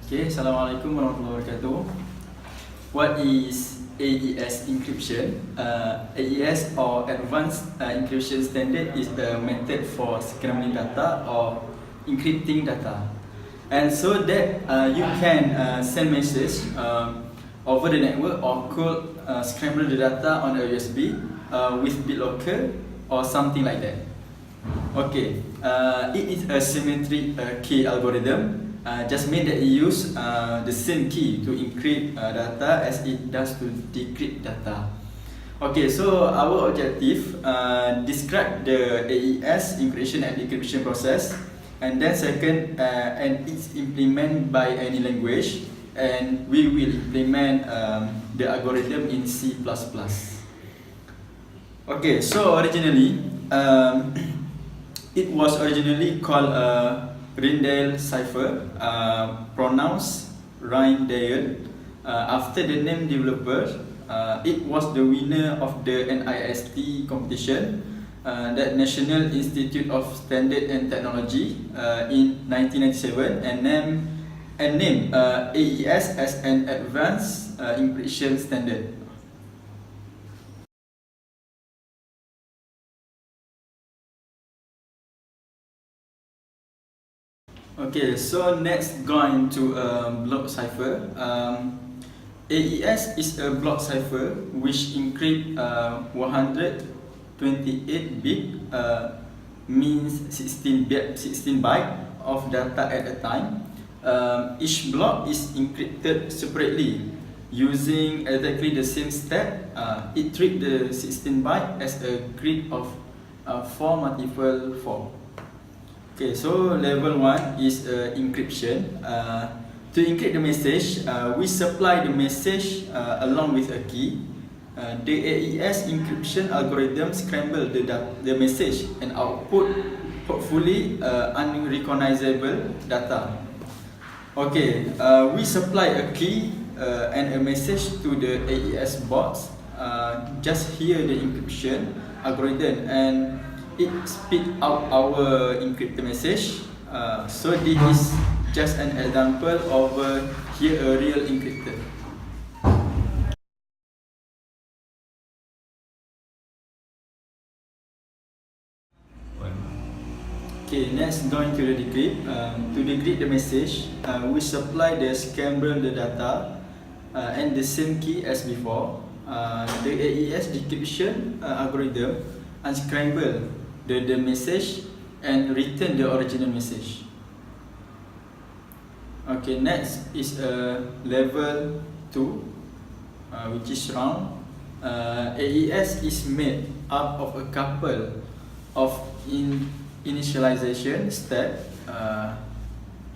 Okay, Assalamualaikum warahmatullahi wabarakatuh. What is AES encryption? AES or Advanced Encryption Standard is a method for scrambling data or encrypting data. And so that you can send message over the network or could scramble the data on a USB with BitLocker or something like that. Okay, it is a symmetric key algorithm. Just mean that it use the same key to encrypt data as it does to decrypt data. Okay, so our objective describe the AES encryption and decryption process, and then second, and it's implemented by any language, and we will implement the algorithm in C++. Okay, so originally it was originally called Rijndael cipher, pronounced Rijndael, after the name developer. It was the winner of the NIST competition, that National Institute of Standard and Technology, in 1997, and named AES as an advanced encryption standard. Okay, so next going to block cipher. AES is a block cipher which encrypt 128 bit, means 16 byte of data at a time. Each block is encrypted separately using exactly the same step. It treats the 16 byte as a grid of 4 multiple 4. Okay, so level 1 is encryption. To encrypt the message, we supply the message along with a key. The AES encryption algorithm scramble the message and output hopefully unrecognizable data. Okay, we supply a key and a message to the AES box. Just hear the encryption algorithm and it spit out our encrypted message. So this is just an example of here a real encrypted. Okay, next going to the decrypt. To decrypt the message, we supply the scramble the data and the same key as before. The AES decryption algorithm unscramble the message and return the original message. Okay, next is level 2, which is round. AES is made up of a couple of initialization step,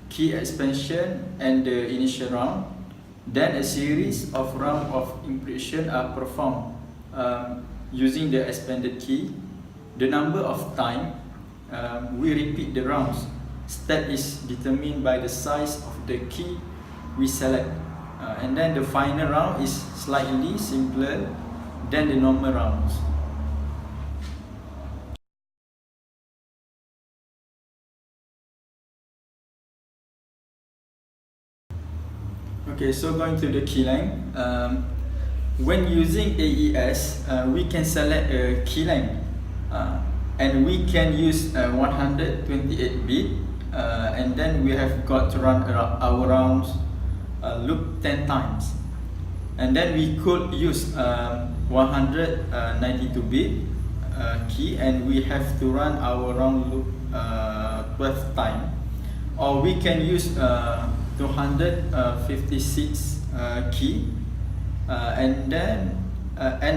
key expansion and the initial round. Then a series of rounds of encryption are performed using the expanded key. The number of time we repeat the rounds step is determined by the size of the key we select, and then the final round is slightly simpler than the normal rounds. Okay, so going to the key length. When using AES, we can select a key length, and we can use 128 bit, and then we have got to run our rounds loop 10 times, and then we could use 192 bit key, and we have to run our round loop 12 times, or we can use 256 key, and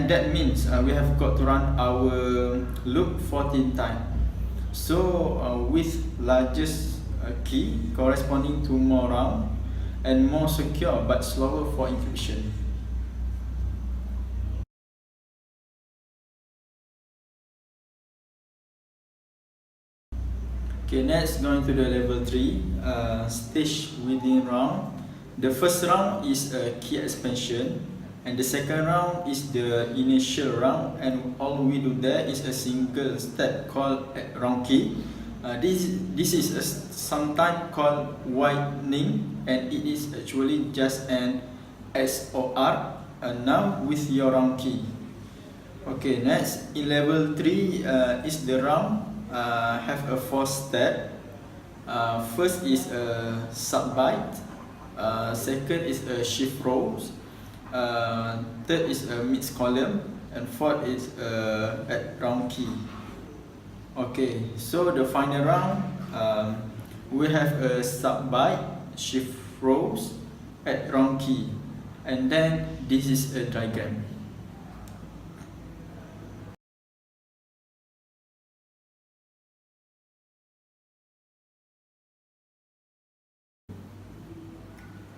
that means we have got to run our loop 14 times. So with largest key corresponding to more round and more secure but slower for encryption. Okay, next going to the level 3, stage within round. The first round is a key expansion, and the second round is the initial round, and all we do there is a single step called round key. This is sometimes called widening, and it is actually just an XOR now with your round key. Okay, next in level 3 is the round, have a 4 step. First is a sub-byte, second is a shift rows, third is a mixed column, and fourth is at round key. Okay, so the final round, we have a sub-byte, shift rows, add round key, and then this is a diagram.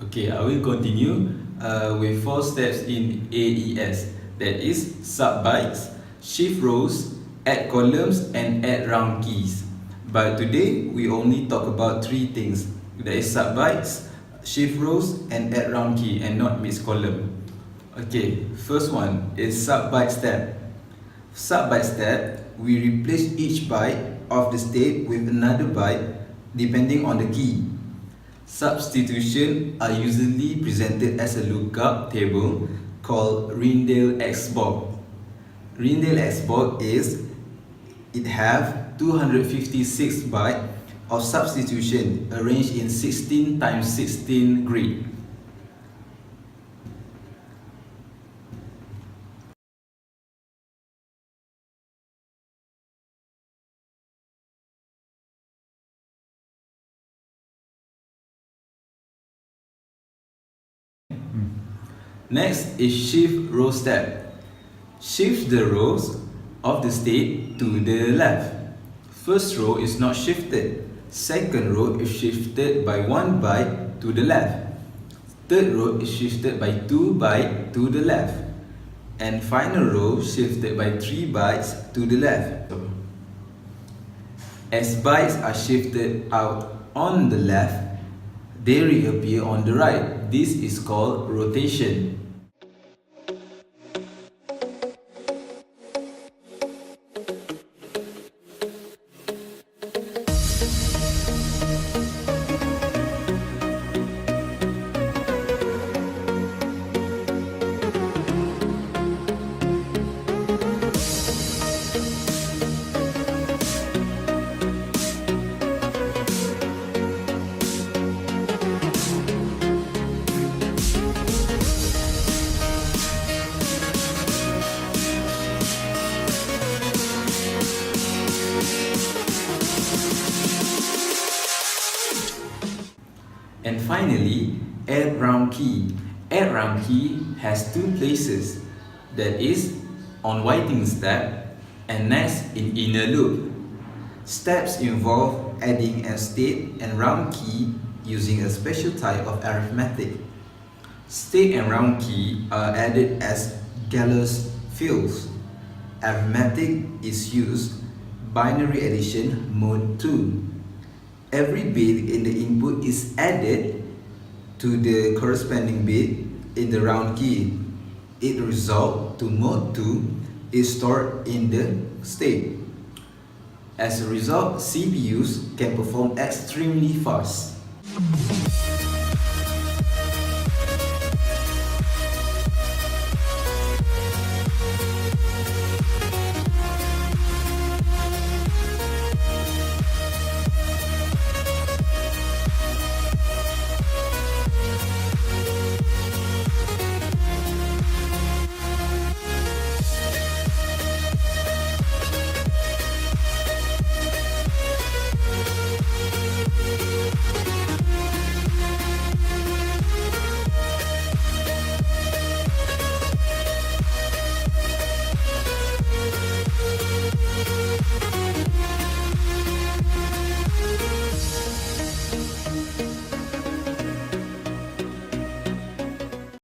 Okay, I will continue with 4 steps in AES, that is sub-bytes, shift rows, add columns, and add round keys. But today we only talk about 3 things, that is sub-bytes, shift rows, and add round key, and not mixed column. Okay, first one is sub-byte step. Sub-byte step, we replace each byte of the state with another byte depending on the key. Substitution are usually presented as a lookup table called Ringdale-Exborg. Ringdale-Exborg is, it have 256 bytes of substitution arranged in 16 times 16 grid. Next is shift row step. Shift the rows of the state to the left. First row is not shifted. Second row is shifted by 1 byte to the left. Third row is shifted by 2 bytes to the left. And final row shifted by 3 bytes to the left. As bytes are shifted out on the left, they reappear on the right. This is called rotation. And finally, add round key. Add round key has 2 places, that is, on whiting step and next in inner loop. Steps involve adding a state and round key using a special type of arithmetic. State and round key are added as Galois fields. Arithmetic is used binary addition mode 2. Every bit in the input is added to the corresponding bit in the round key. Its result to mode 2 is stored in the state. As a result, CPUs can perform extremely fast.